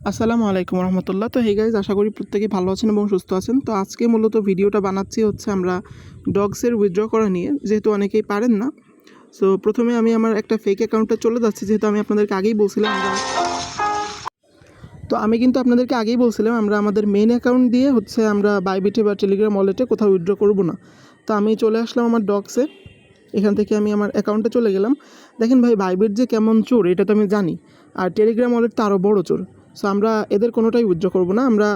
আসসালামু আলাইকুম রহমতুল্লাহ। তো হে গাইজ, আশা করি প্রত্যেকে ভালো আছেন এবং সুস্থ আছেন। তো আজকে মূলত ভিডিওটা বানাচ্ছি হচ্ছে আমরা ডগসের উইথড্র করা নিয়ে, যেহেতু অনেকেই পারেন না। সো প্রথমে আমি আমার একটা ফেক অ্যাকাউন্টে চলে যাচ্ছি, যেহেতু আমি আপনাদেরকে আগেই বলছিলাম আপনাদেরকে আগেই বলছিলাম আমরা আমাদের মেইন অ্যাকাউন্ট দিয়ে হচ্ছে আমরা বাইবিটে বা টেলিগ্রাম ওয়ালেটে কোথাও উইথড্র করব না। তো আমি চলে আসলাম আমার ডগসে। এখান থেকে আমি আমার অ্যাকাউন্টে চলে গেলাম। দেখেন ভাই, বাইবিট যে কেমন চোর এটা তো আমি জানি, আর টেলিগ্রাম ওয়ালেট তো আরও বড় চোর। সো আমরা এদের কোনোটাই উইথড্র করবো না। আমরা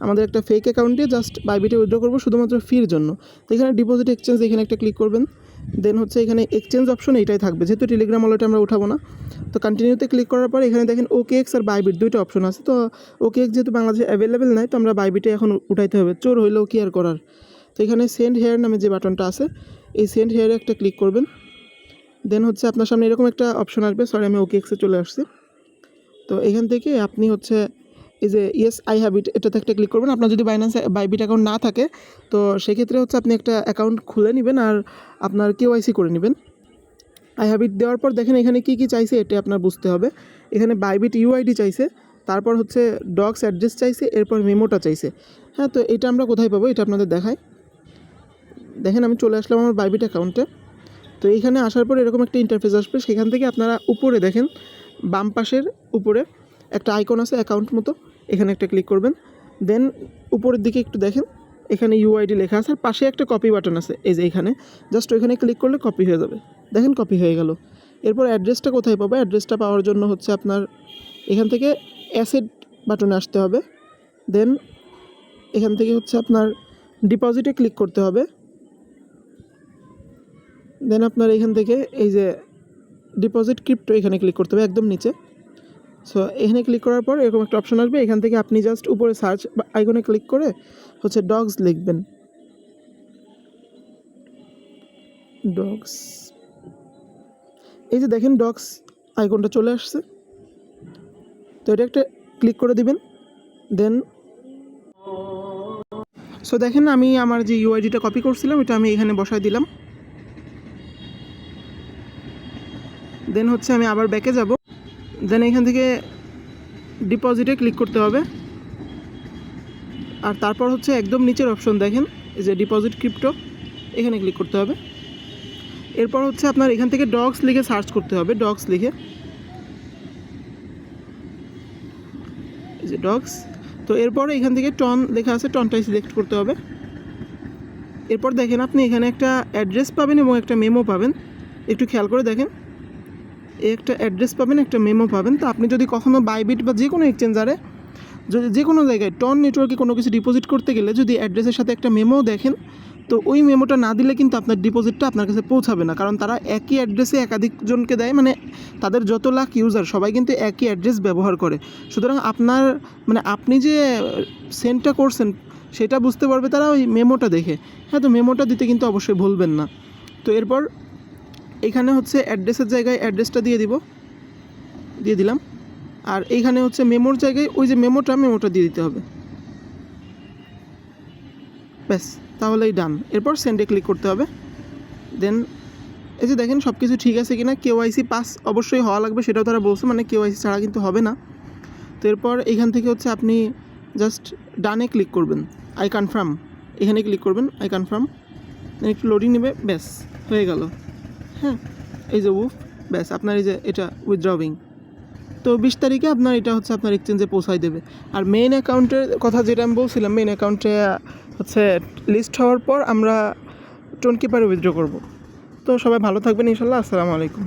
আমাদের একটা ফেক অ্যাকাউন্টে জাস্ট বাইবিটে উইথড্র করবো শুধুমাত্র ফির জন্য। তো এখানে ডিপোজিট এক্সচেঞ্জ এখানে একটা ক্লিক করবেন। দেন হচ্ছে এখানে এক্সচেঞ্জ অপশন এইটাই থাকবে, যেহেতু টেলিগ্রাম ওয়ালেটে আমরা উঠাবো না। তো কন্টিনিউতে ক্লিক করার পর এখানে দেখেন OKX আর বাইবিট দুইটা অপশন আছে। তো OKX যেহেতু বাংলাদেশে অ্যাভেলেবেল নাই, তো আমরা বাইবিটে এখন উঠাইতে হবে, চোর হইলেও কি আর করার। তো এখানে সেন্ড হেয়ার নামে যে বাটনটা আছে, এই সেন্ড হেয়ারে একটা ক্লিক করবেন। দেন হচ্ছে আপনার সামনে এরকম একটা অপশন আসবে। সরি, আমি OKXে চলে আসছি। তো এখান থেকে আপনি হচ্ছে এই যে ইয়েস আই হ্যাভ ইট, এটাতে একটা ক্লিক করবেন। আপনার যদি বাইবিট অ্যাকাউন্ট না থাকে, তো সেক্ষেত্রে হচ্ছে আপনি একটা অ্যাকাউন্ট খুলে নেবেন আর আপনার KYC করে নেবেন। আই হ্যাভ ইট দেওয়ার পর দেখেন এখানে কী কী চাইছে এটা আপনার বুঝতে হবে। এখানে বাইবিট UID চাইছে, তারপর হচ্ছে ডগস অ্যাড্রেস চাইছে, এরপর মেমোটা চাইছে। হ্যাঁ, তো এটা আমরা কোথায় পাবো এটা আপনাদের দেখাই। দেখেন আমি চলে আসলাম আমার বাইবিট অ্যাকাউন্টে। তো এইখানে আসার পর এরকম একটা ইন্টারফেস আসবে। সেখান থেকে আপনারা উপরে দেখেন, বাম পাশের উপরে একটা আইকন আছে অ্যাকাউন্ট মতো, এখানে একটা ক্লিক করবেন। দেন উপরের দিকে একটু দেখেন, এখানে UID লেখা আছে, আর পাশে একটা কপি বাটন আছে, এই যে এখানে জাস্ট ওইখানে ক্লিক করলে কপি হয়ে যাবে। দেখেন কপি হয়ে গেল। এরপর অ্যাড্রেসটা কোথায় পাবো? অ্যাড্রেসটা পাওয়ার জন্য হচ্ছে আপনার এখান থেকে অ্যাসেট বাটনে আসতে হবে। দেন এখান থেকে হচ্ছে আপনার ডিপোজিটে ক্লিক করতে হবে। দেন আপনার এখান থেকে এই যে ডিপোজিট ক্রিপ্টো এখানে ক্লিক করতে হবে একদম নিচে। সো এখানে ক্লিক করার পর এরকম একটা অপশন আসবে। এখান থেকে আপনি জাস্ট উপরে সার্চ আইকনে ক্লিক করে হচ্ছে ডগস লিখবেন। ডগস, এই যে দেখেন ডগস আইকনটা চলে আসছে। তো এটা একটা ক্লিক করে দিবেন। দেন সো দেখেন আমি আমার যে UIDটা কপি করছিলাম এটা আমি এখানে বসাই দিলাম। দেন হচ্ছে আমি আবার ব্যাকে যাব। দেন এখান থেকে ডিপোজিটে ক্লিক করতে হবে, আর তারপর হচ্ছে একদম নিচের অপশন দেখেন এই যে ডিপোজিট ক্রিপ্টো, এখানে ক্লিক করতে হবে। এরপর হচ্ছে আপনার এখান থেকে ডগস লিখে সার্চ করতে হবে, ডগস লিখে, এই যে ডগস। তো এরপরে এখান থেকে টন লেখা আছে, টনটাই সিলেক্ট করতে হবে। এরপর দেখেন আপনি এখানে একটা অ্যাড্রেস পাবেন এবং একটা মেমো পাবেন। একটু খেয়াল করে দেখেন, একটা অ্যাড্রেস পাবেন, একটা মেমো পাবেন। তো আপনি যদি কখনও বাইবিট বা যে কোনো এক্সচেঞ্জারে যদি যে কোনো জায়গায় টন নেটওয়ার্কে কোনো কিছু ডিপোজিট করতে গেলে যদি অ্যাড্রেসের সাথে একটা মেমো দেখেন, তো ওই মেমোটা না দিলে কিন্তু আপনার ডিপোজিটটা আপনার কাছে পৌঁছাবে না, কারণ তারা একই অ্যাড্রেসে একাধিকজনকে দেয়। মানে তাদের যত লাখ ইউজার সবাই কিন্তু একই অ্যাড্রেস ব্যবহার করে। সুতরাং আপনার আপনি যে সেন্ডটা করছেন সেটা বুঝতে পারবে তারা ওই মেমোটা দেখে। হ্যাঁ, তো মেমোটা দিতে কিন্তু অবশ্যই ভুলবেন না। তো এরপর এখানে হচ্ছে অ্যাড্রেসের জায়গায় অ্যাড্রেসটা দিয়ে দিলাম। আর এইখানে হচ্ছে মেমোর জায়গায় ওই যে মেমোটা দিয়ে দিতে হবে। ব্যাস, তাহলেই ডান। এরপর সেন্ডে ক্লিক করতে হবে। দেন এই যে দেখেন সব কিছু ঠিক আছে কিনা। KYC পাস অবশ্যই হওয়া লাগবে, সেটাও তারা বলছে, মানে KYC ছাড়া কিন্তু হবে না। তো এরপর এইখান থেকে হচ্ছে আপনি জাস্ট ডানে ক্লিক করবেন, আই কনফার্ম, এখানে ক্লিক করবেন আই কনফার্ম। একটু লোডিং নেবে, ব্যাস হয়ে গেল। হ্যাঁ, এই যে ব্যাস আপনার এই যে এটা উইথড্রবিং। তো 20 তারিখে আপনার এটা হচ্ছে আপনার এক্সচেঞ্জে পৌঁছায় দেবে। আর মেইন অ্যাকাউন্টের কথা যেটা আমি বলছিলাম, মেইন অ্যাকাউন্টে হচ্ছে লিস্ট হওয়ার পর আমরা টোন কিপারে উইথড্র করব। তো সবাই ভালো থাকবেন ইনশাল্লাহ। আসসালামু আলাইকুম।